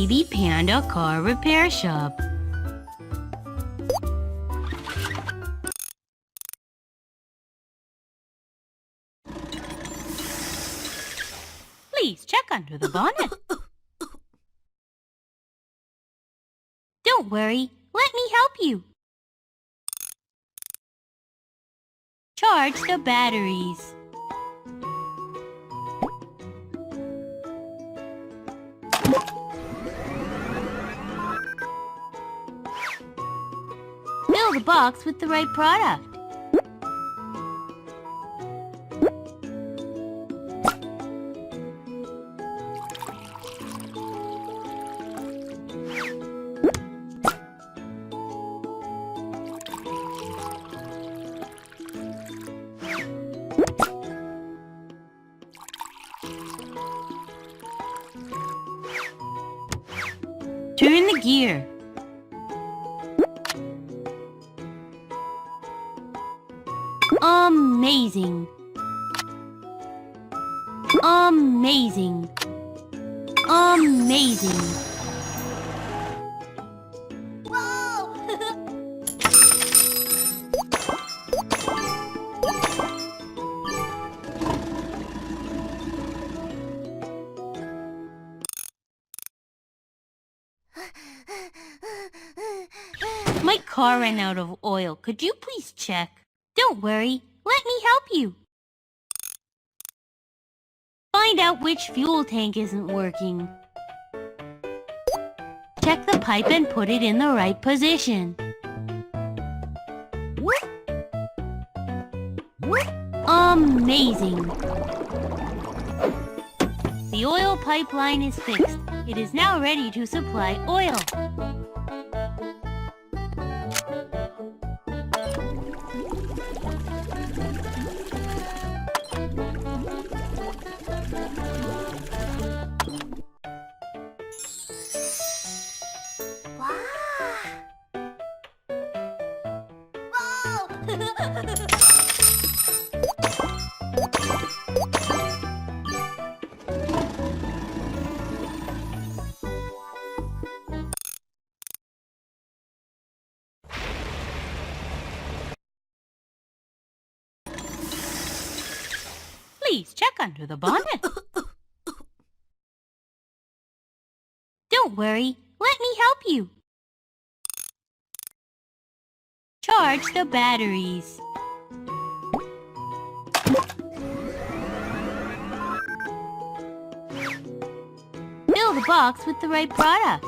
Baby Panda Car Repair Shop. Please check under the bonnet. Don't worry, let me help you. Charge the batteries. Fill the box with the right product. Turn the gear. Amazing! Amazing! Amazing! Whoa! My car ran out of oil. Could you please check? Don't worry, let me help you. Find out which fuel tank isn't working. Check the pipe and put it in the right position. Amazing! The oil pipeline is fixed. It is now ready to supply oil. Please check under the bonnet. Don't worry, let me help you. Charge the batteries. Fill the box with the right product.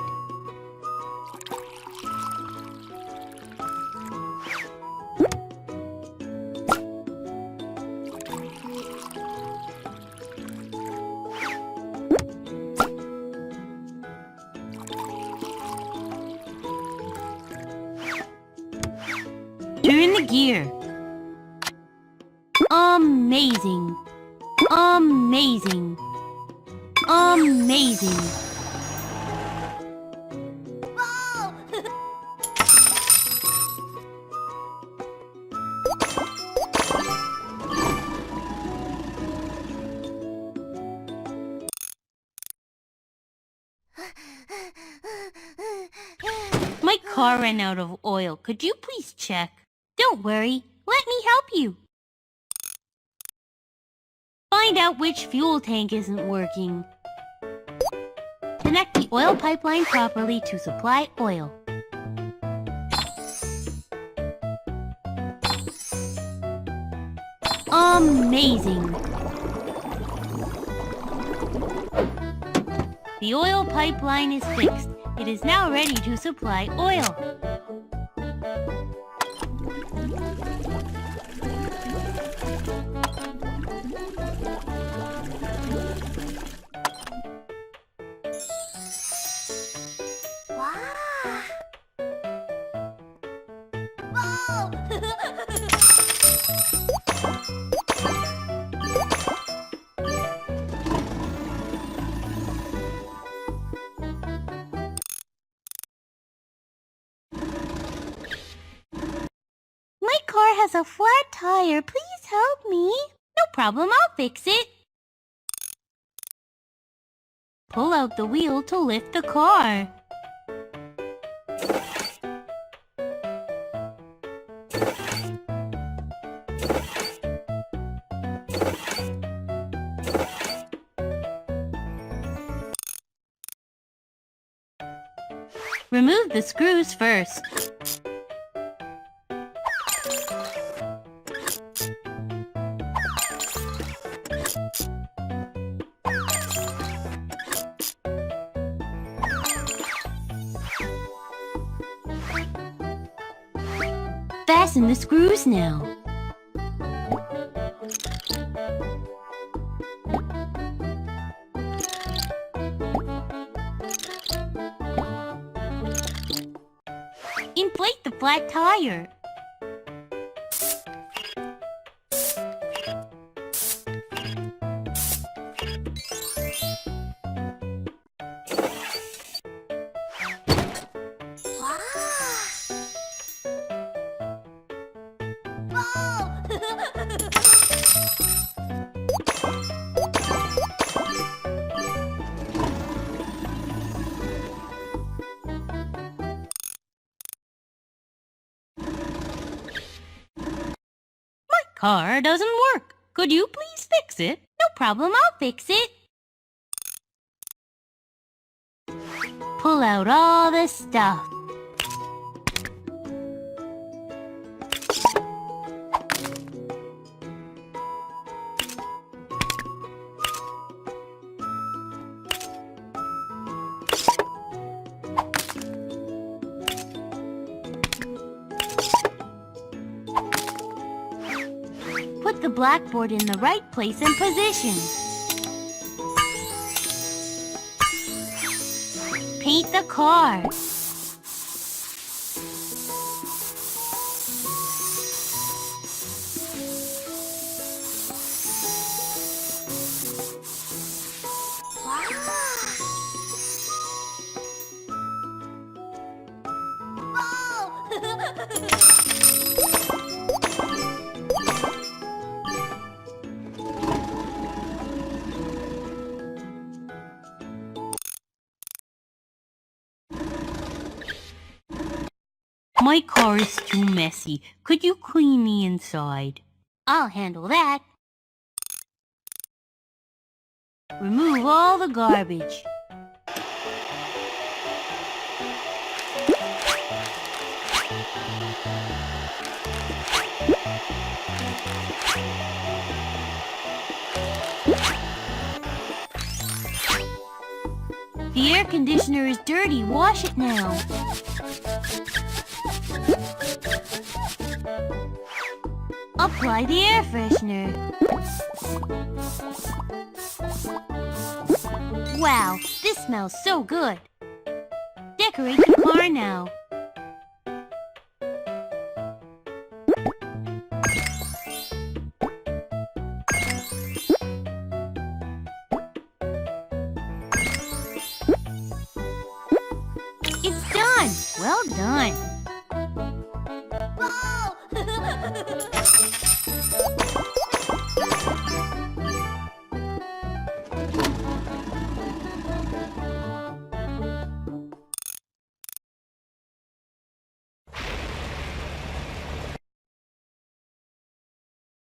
Turn the gear. Amazing! Amazing! Amazing! Whoa! My car ran out of oil. Could you please check? Don't worry, let me help you. Find out which fuel tank isn't working. Connect the oil pipeline properly to supply oil. Amazing! The oil pipeline is fixed. It is now ready to supply oil. My car has a flat tire. Please help me. No problem, I'll fix it. Pull out the wheel to lift the car. Remove the screws first. Fasten the screws now. Inflate the flat tire. Car doesn't work. Could you please fix it? No problem, I'll fix it. Pull out all the stuff. Put the blackboard in the right place and position. Paint the car. My car is too messy. Could you clean the inside? I'll handle that. Remove all the garbage. The air conditioner is dirty. Wash it now. Apply the air freshener. Wow, this smells so good. Decorate the car now. It's done! Well done!